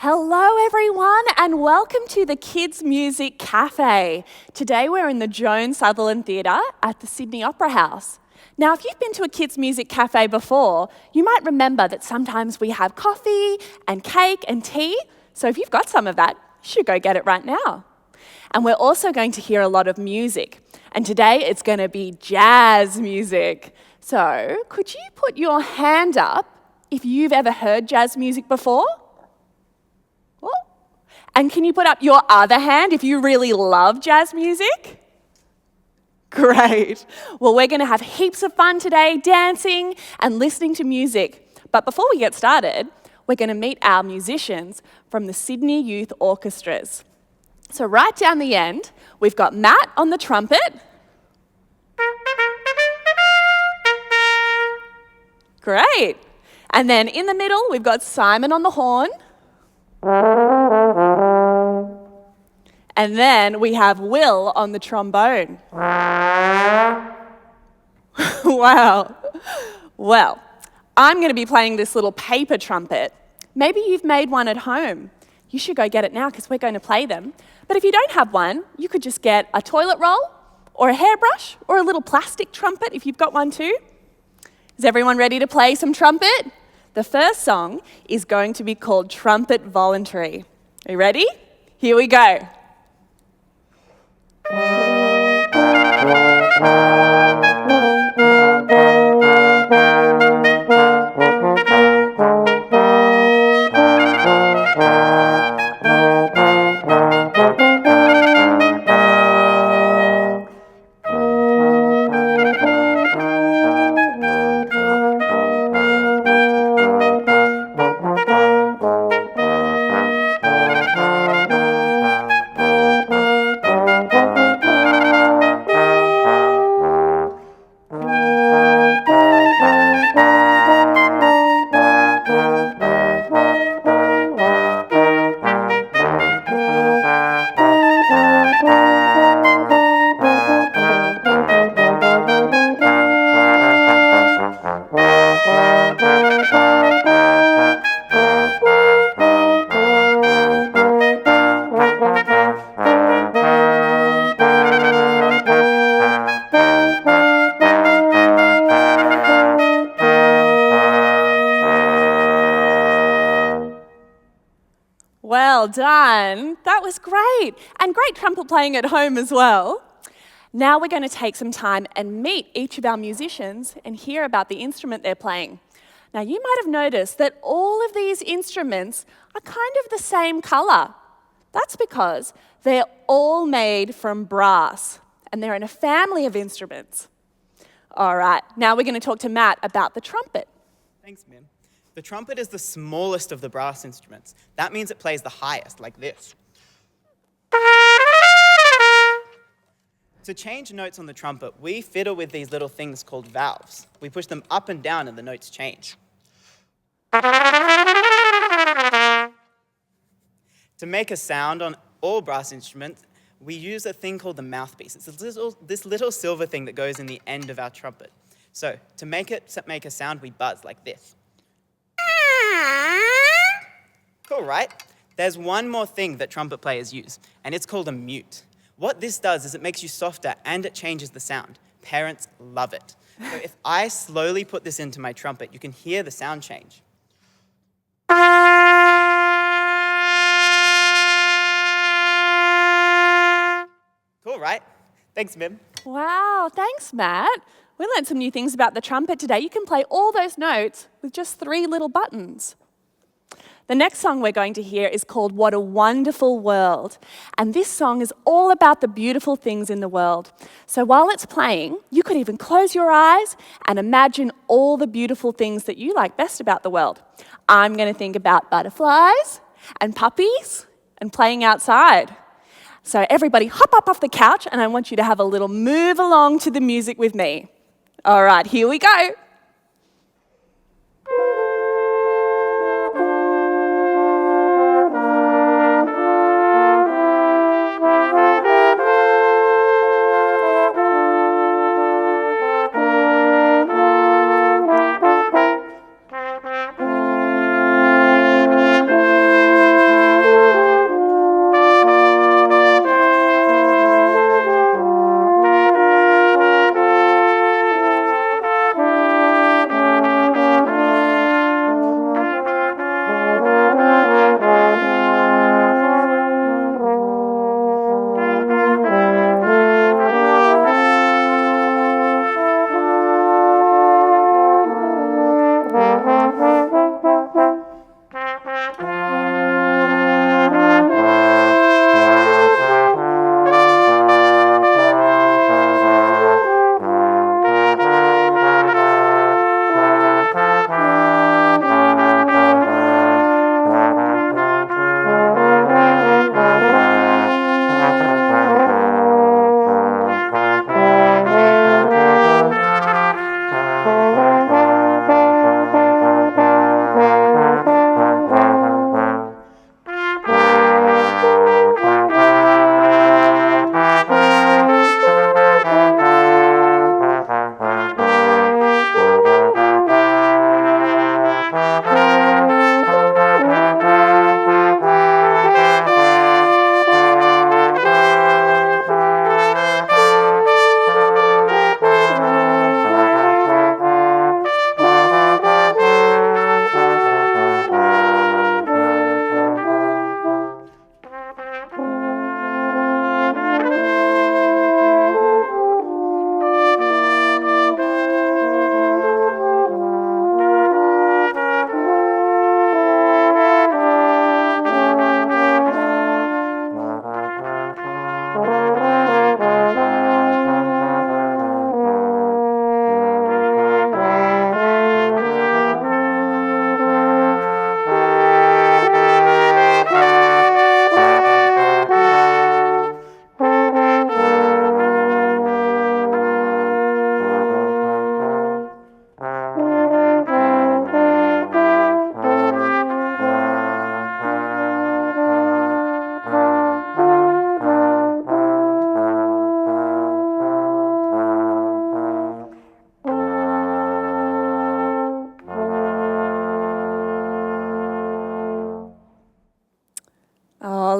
Hello everyone and welcome to the Kids Music Cafe. Today we're in the Joan Sutherland Theatre at the Sydney Opera House. Now if you've been to a Kids Music Cafe before, you might remember that sometimes we have coffee and cake and tea, so if you've got some of that, you should go get it right now. And we're also going to hear a lot of music, and today it's going to be jazz music. So could you put your hand up if you've ever heard jazz music before? And can you put up your other hand if you really love jazz music? Great. Well, we're going to have heaps of fun today, dancing and listening to music. But before we get started, we're going to meet our musicians from the Sydney Youth Orchestras. So right down the end, we've got Matt on the trumpet. Great. And then in the middle, we've got Simon on the horn. And then we have Will on the trombone. Wow. Well, I'm going to be playing this little paper trumpet. Maybe you've made one at home. You should go get it now because we're going to play them. But if you don't have one, you could just get a toilet roll or a hairbrush or a little plastic trumpet if you've got one too. Is everyone ready to play some trumpet? The first song is going to be called Trumpet Voluntary. Are you ready? Here we go. Well done. That was great. And great trumpet playing at home as well. Now we're going to take some time and meet each of our musicians and hear about the instrument they're playing. Now you might have noticed that all of these instruments are kind of the same colour. That's because they're all made from brass and they're in a family of instruments. All right, now we're going to talk to Matt about the trumpet. Thanks, Mim. The trumpet is the smallest of the brass instruments. That means it plays the highest, like this. To change notes on the trumpet, we fiddle with these little things called valves. We push them up and down and the notes change. To make a sound on all brass instruments, we use a thing called the mouthpiece. It's this little silver thing that goes in the end of our trumpet. So to make it make a sound, we buzz like this. Cool, right? There's one more thing that trumpet players use, and it's called a mute. What this does is it makes you softer and it changes the sound. Parents love it. So if I slowly put this into my trumpet, you can hear the sound change. Cool, right? Thanks, Mim. Wow, thanks, Matt. We learned some new things about the trumpet today. You can play all those notes with just 3 little buttons. The next song we're going to hear is called What a Wonderful World. And this song is all about the beautiful things in the world. So while it's playing, you could even close your eyes and imagine all the beautiful things that you like best about the world. I'm going to think about butterflies and puppies and playing outside. So everybody hop up off the couch and I want you to have a little move along to the music with me. All right, here we go.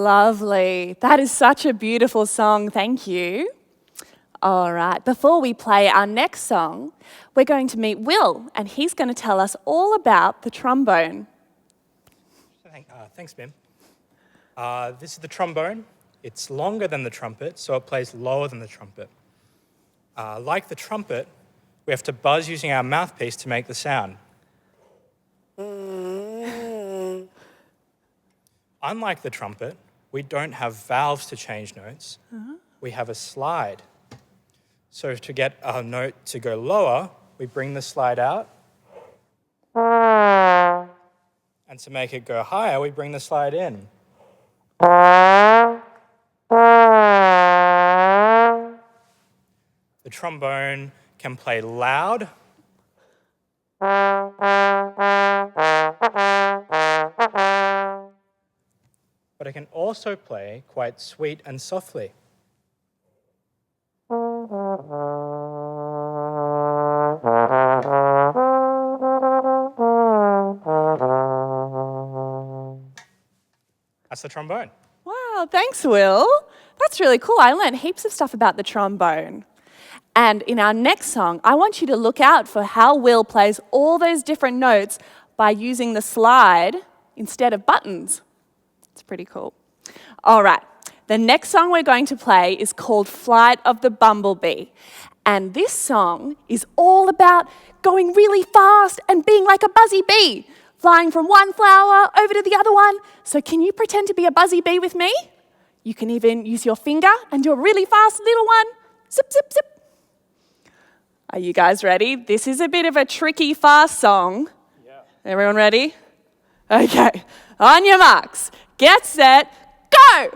lovely. That is such a beautiful song. Thank you. All right, before we play our next song, we're going to meet Will, and he's going to tell us all about the trombone. Thanks, Mim. This is the trombone. It's longer than the trumpet, so it plays lower than the trumpet. Like the trumpet, we have to buzz using our mouthpiece to make the sound. Unlike the trumpet, we don't have valves to change notes. We have a slide. So to get a note to go lower, we bring the slide out. And to make it go higher, we bring the slide in. The trombone can play loud. But it can also play quite sweet and softly. That's the trombone. Wow, thanks, Will. That's really cool. I learned heaps of stuff about the trombone. And in our next song, I want you to look out for how Will plays all those different notes by using the slide instead of buttons. It's pretty cool. All right, the next song we're going to play is called Flight of the Bumblebee. And this song is all about going really fast and being like a buzzy bee, flying from one flower over to the other one. So can you pretend to be a buzzy bee with me? You can even use your finger and do a really fast little one. Zip, zip, zip. Are you guys ready? This is a bit of a tricky, fast song. Yeah. Everyone ready? Okay, on your marks, get set, go!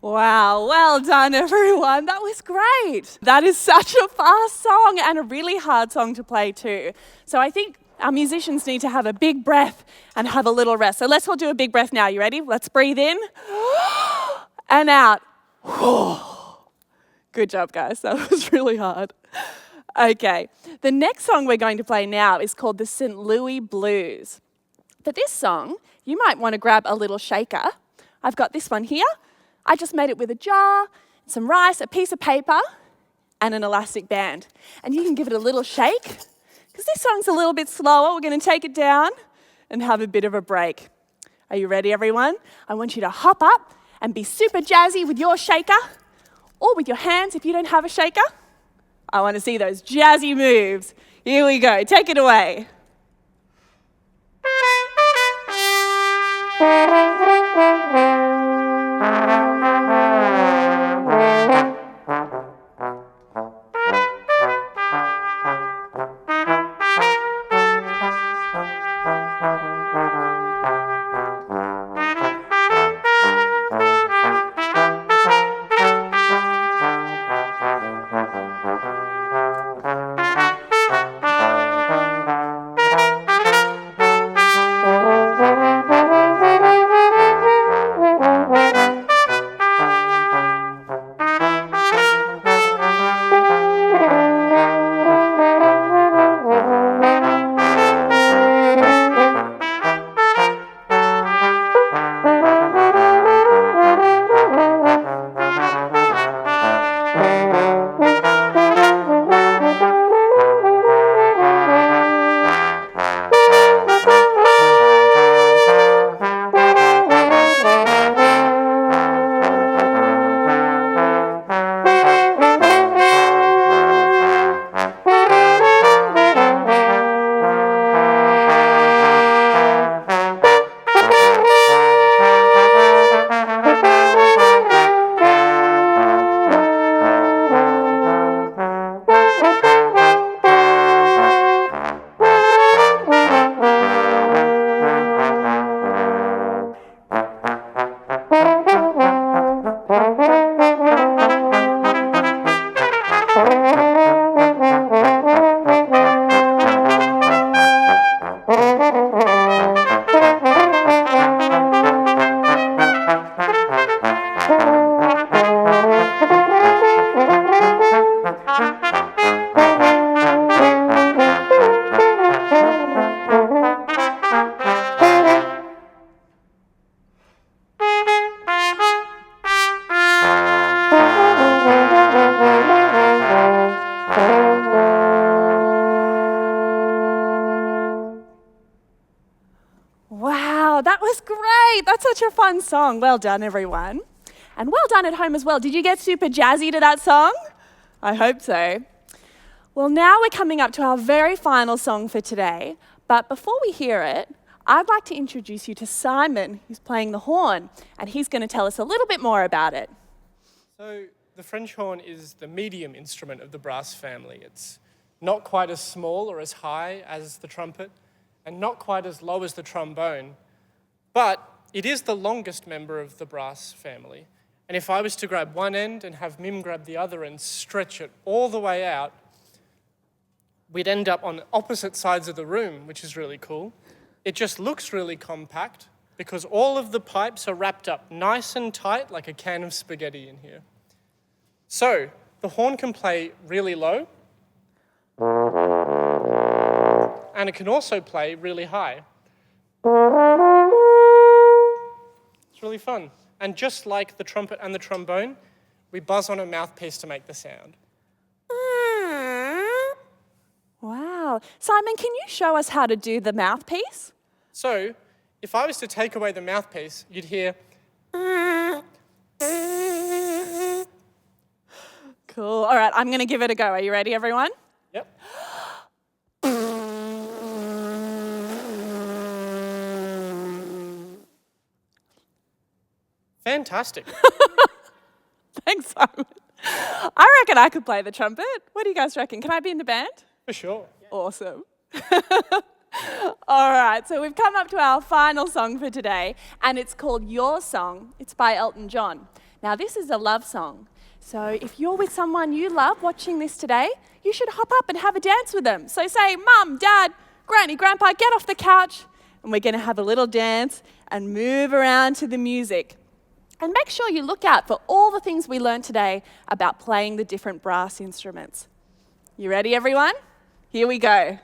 Wow, well done everyone. That was great. That is such a fast song and a really hard song to play too. So I think our musicians need to have a big breath and have a little rest. So let's all do a big breath now. You ready? Let's breathe in and out. Good job, guys. That was really hard. Okay, the next song we're going to play now is called the St. Louis Blues. For this song, you might want to grab a little shaker. I've got this one here. I just made it with a jar, some rice, a piece of paper, and an elastic band. And you can give it a little shake, because this song's a little bit slower. We're going to take it down and have a bit of a break. Are you ready, everyone? I want you to hop up and be super jazzy with your shaker, or with your hands if you don't have a shaker. I want to see those jazzy moves. Here we go. Take it away. Oh, that was great. That's such a fun song. Well done, everyone. And well done at home as well. Did you get super jazzy to that song? I hope so. Well, now we're coming up to our very final song for today. But before we hear it, I'd like to introduce you to Simon, who's playing the horn, and he's going to tell us a little bit more about it. So the French horn is the medium instrument of the brass family. It's not quite as small or as high as the trumpet, and not quite as low as the trombone, but it is the longest member of the brass family. And if I was to grab one end and have Mim grab the other and stretch it all the way out, we'd end up on opposite sides of the room, which is really cool. It just looks really compact because all of the pipes are wrapped up nice and tight like a can of spaghetti in here. So the horn can play really low, and it can also play really high. It's really fun. And just like the trumpet and the trombone, we buzz on a mouthpiece to make the sound. Wow. Simon, can you show us how to do the mouthpiece? So, if I was to take away the mouthpiece, you'd hear... Cool. All right, I'm going to give it a go. Are you ready, everyone? Yep. Fantastic. Thanks, Simon. I reckon I could play the trumpet. What do you guys reckon? Can I be in the band? For sure. Awesome. All right, so we've come up to our final song for today, and it's called Your Song. It's by Elton John. Now, this is a love song. So if you're with someone you love watching this today, you should hop up and have a dance with them. So say, Mum, Dad, Granny, Grandpa, get off the couch, and we're going to have a little dance and move around to the music. And make sure you look out for all the things we learned today about playing the different brass instruments. You ready, everyone? Here we go.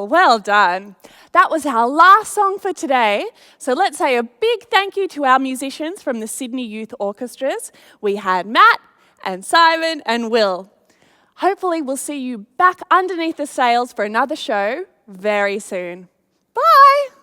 well done. That was our last song for today. So let's say a big thank you to our musicians from the Sydney Youth Orchestras. We had Matt and Simon and Will. Hopefully we'll see you back underneath the sails for another show very soon. Bye!